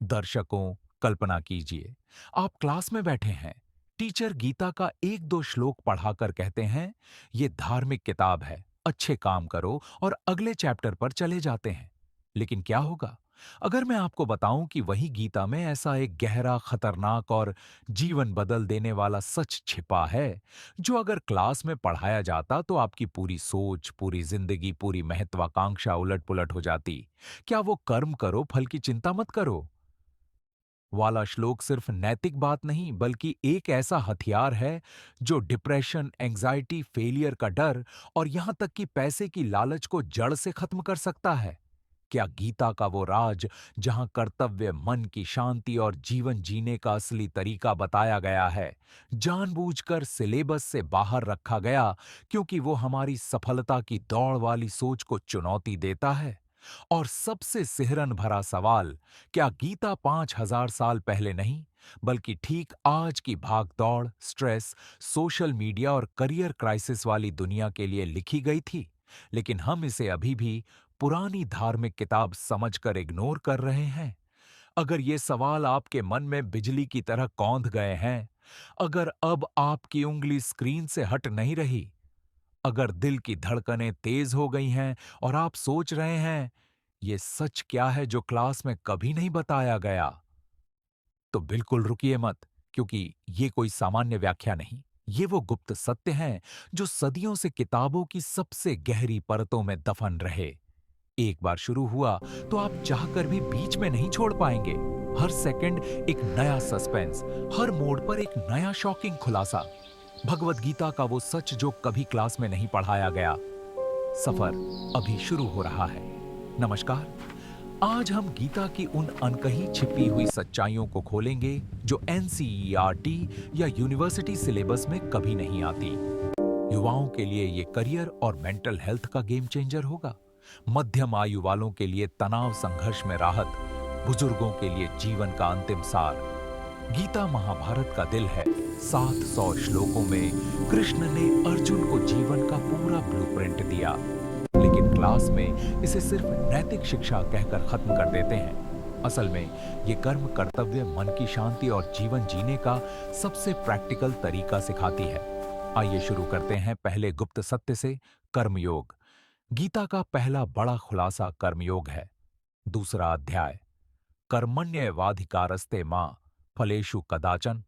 दर्शकों, कल्पना कीजिए, आप क्लास में बैठे हैं। टीचर गीता का एक दो श्लोक पढ़ाकर कहते हैं, ये धार्मिक किताब है, अच्छे काम करो और अगले चैप्टर पर चले जाते हैं। लेकिन क्या होगा अगर मैं आपको बताऊं कि वही गीता में ऐसा एक गहरा, खतरनाक और जीवन बदल देने वाला सच छिपा है, जो अगर क्लास में पढ़ाया जाता तो आपकी पूरी सोच, पूरी जिंदगी, पूरी महत्वाकांक्षा उलट-पुलट हो जाती। क्या वो कर्म करो, फल की चिंता मत करो वाला श्लोक सिर्फ नैतिक बात नहीं, बल्कि एक ऐसा हथियार है जो डिप्रेशन, एंजाइटी, फेलियर का डर और यहां तक कि पैसे की लालच को जड़ से खत्म कर सकता है। क्या गीता का वो राज, जहां कर्तव्य, मन की शांति और जीवन जीने का असली तरीका बताया गया है, जानबूझकर सिलेबस से बाहर रखा गया क्योंकि वो हमारी सफलता की दौड़ वाली सोच को चुनौती देता है? और सबसे सिहरन भरा सवाल, क्या गीता 5000 साल पहले नहीं, बल्कि ठीक आज की भाग-दौड़, स्ट्रेस, सोशल मीडिया और करियर क्राइसिस वाली दुनिया के लिए लिखी गई थी? लेकिन हम इसे अभी भी पुरानी धार्मिक किताब समझकर इग्नोर कर रहे हैं। अगर ये सवाल आपके मन में बिजली की तरह कौंध गए हैं, अगर अब आपकी उंगली स्क्रीन से हट नहीं रही, अगर दिल की धड़कनें तेज हो गई हैं और आप सोच रहे हैं, ये सच क्या है जो क्लास में कभी नहीं बताया गया, तो बिल्कुल रुकिए मत, क्योंकि ये कोई सामान्य व्याख्या नहीं। ये वो गुप्त सत्य हैं जो सदियों से किताबों की सबसे गहरी परतों में दफन रहे। एक बार शुरू हुआ तो आप चाहकर भी बीच में नहीं छोड़ पाएंगे। हर सेकंड एक नया सस्पेंस, हर मोड़ पर एक नया शॉकिंग खुलासा। भगवत गीता का वो सच जो कभी क्लास में नहीं पढ़ाया गया। सफर अभी शुरू हो रहा है। नमस्कार। आज हम गीता की उन अनकही छिपी हुई सच्चाइयों को खोलेंगे जो एनसीईआरटी या यूनिवर्सिटी सिलेबस में कभी नहीं आती। युवाओं के लिए ये करियर और मेंटल हेल्थ का गेम चेंजर होगा। मध्यम आयु वालों के लिए तनाव संघर्ष में राहत, बुजुर्गों के लिए जीवन का अंतिम सार। गीता महाभारत का दिल है। 700 श्लोकों में कृष्ण ने अर्जुन को जीवन का पूरा ब्लूप्रिंट दिया, लेकिन क्लास में इसे सिर्फ नैतिक शिक्षा कहकर खत्म कर देते हैं। असल में ये कर्म, कर्तव्य, मन की शांति और जीवन जीने का सबसे प्रैक्टिकल तरीका सिखाती है। आइए शुरू करते हैं पहले गुप्त सत्य से, कर्मयोग। गीता का पहला बड़ा खुलासा कर्मयोग है। दूसरा अध्याय, कर्मण्येवाधिकारस्ते मां फलेषु कदाचन।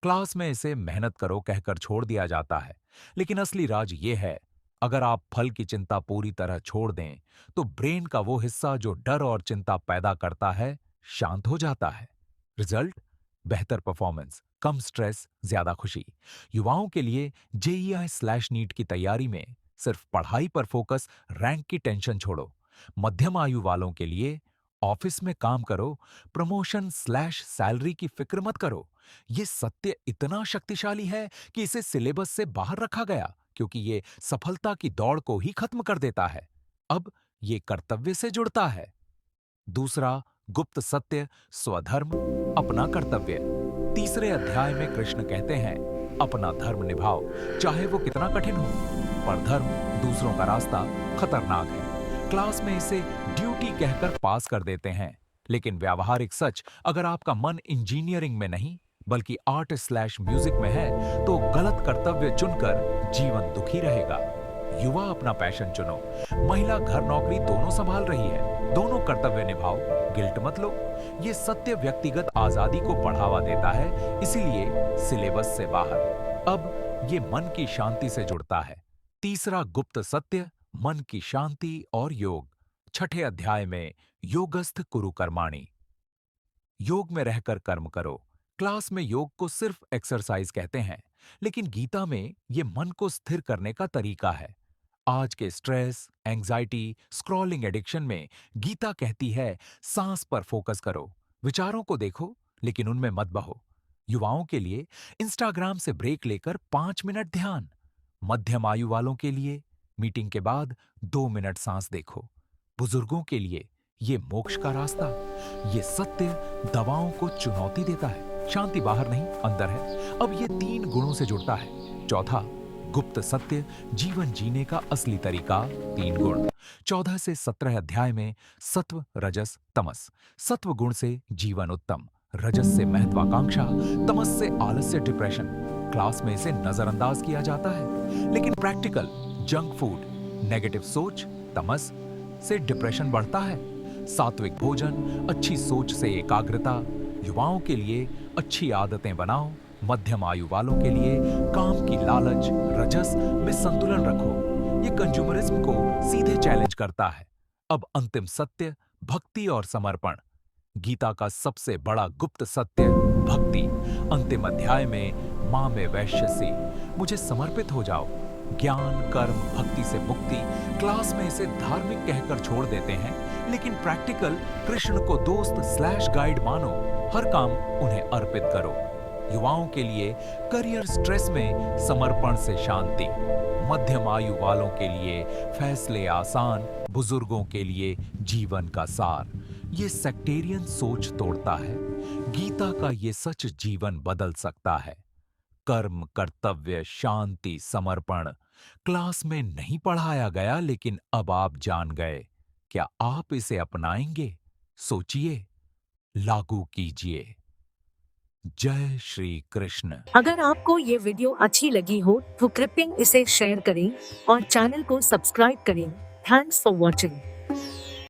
क्लास में इसे मेहनत करो कहकर छोड़ दिया जाता है, लेकिन असली राज ये है, अगर आप फल की चिंता पूरी तरह छोड़ दें, तो ब्रेन का वो हिस्सा जो डर और चिंता पैदा करता है, शांत हो जाता है। रिजल्ट, बेहतर परफॉर्मेंस, कम स्ट्रेस, ज्यादा खुशी। युवाओं के लिए जेईई/नीट की तैयारी में सिर्फ पढ़ाई पर फोकस, रैंक की टेंशन छोड़ो। मध्यम आयु वालों के लिए ऑफिस में काम करो, प्रमोशन/सैलरी की फिक्र मत करो। ये सत्य इतना शक्तिशाली है कि इसे सिलेबस से बाहर रखा गया, क्योंकि ये सफलता की दौड़ को ही खत्म कर देता है। अब ये कर्तव्य से जुड़ता है। दूसरा गुप्त सत्य, स्वधर्म, अपना कर्तव्य। तीसरे अध्याय में कृष्ण कहते हैं, अपना धर्म निभाओ, चाहे वो कितना कठिन हो। पर धर्म, दूसरों का रास्ता, खतरनाक है। क्लास में इसे ड्यूटी कहकर पास कर देते हैं, लेकिन व्यावहारिक सच, अगर आपका मन इंजीनियरिंग में नहीं बल्कि आर्ट/म्यूजिक में है, तो गलत कर्तव्य चुनकर जीवन दुखी रहेगा। युवा, अपना पैशन चुनो। महिला घर नौकरी दोनों संभाल रही है, दोनों कर्तव्य निभाओ, गिल्ट मत लो। ये सत्य व्यक्तिगत आजादी को बढ़ावा देता है, इसीलिए सिलेबस से बाहर। अब ये मन की शांति से जुड़ता है। तीसरा गुप्त सत्य, मन की शांति और योग। छठे अध्याय में योगस्थ कुरु कर्माणि, योग में रहकर कर्म करो। क्लास में योग को सिर्फ एक्सरसाइज कहते हैं, लेकिन गीता में ये मन को स्थिर करने का तरीका है। आज के स्ट्रेस, एंजाइटी, स्क्रॉलिंग एडिक्शन में गीता कहती है, सांस पर फोकस करो, विचारों को देखो लेकिन उनमें मत बहो। युवाओं के लिए इंस्टाग्राम से ब्रेक लेकर 5 मिनट ध्यान। मध्यम आयु वालों के लिए मीटिंग के बाद 2 मिनट सांस देखो। बुजुर्गों के लिए ये मोक्ष का रास्ता। ये सत्य दवाओं को चुनौती देता है। शांति बाहर नहीं, अंदर है। अब ये 3 गुणों से जुड़ता है। चौथा, गुप्त सत्य, जीवन जीने का असली तरीका, 3 गुण। 14 से 17 अध्याय में सत्व, रजस, तमस। सत्व गुण से जीवन उत्तम, रजस से महत्वाकांक्षा, तमस से आलस्य, डिप्रेशन। क्लास में इसे नजरअंदाज किया जाता है, लेकिन प्रैक्टिकल, जंक फूड, नेगेटिव सोच, तमस से डिप्रेशन बढ़ता है। सात्विक भोजन, अच्छी सोच से एकाग्रता। युवाओं के लिए अच्छी आदतें बनाओ, मध्यम आयु वालों के लिए काम की लालच, रजस में संतुलन रखो। ये कंज्यूमरिज्म को सीधे चैलेंज करता है। अब अंतिम सत्य, भक्ति और समर्पण। गीता का सबसे बड़ा गुप्त सत्य, भक्ति। अंतिम अध्याय में मां में वैश्य से मुझे समर्पित हो जाओ। ज्ञान, कर्म, भक्ति से मुक्ति। क्लास में इसे धार्मिक कहकर छोड़ देते हैं, लेकिन प्रैक्टिकल, कृष्ण को दोस्त स्लैश गाइड मानो। हर काम उन्हें अर्पित करो। युवाओं के लिए करियर स्ट्रेस में समर्पण से शांति। मध्यम आयु वालों के लिए फैसले आसान, बुजुर्गों के लिए जीवन का सार। ये सेक्टेरियन सोच तोड़ता है। गीता का ये सच जीवन बदल सकता है। कर्म, कर्तव्य, शांति, समर्पण क्लास में नहीं पढ़ाया गया, लेकिन अब आप जान गए। क्या आप इसे अपनाएंगे? सोचिए, लागू कीजिए। जय श्री कृष्ण। अगर आपको ये वीडियो अच्छी लगी हो तो कृपया इसे शेयर करें और चैनल को सब्सक्राइब करें। Thanks for watching.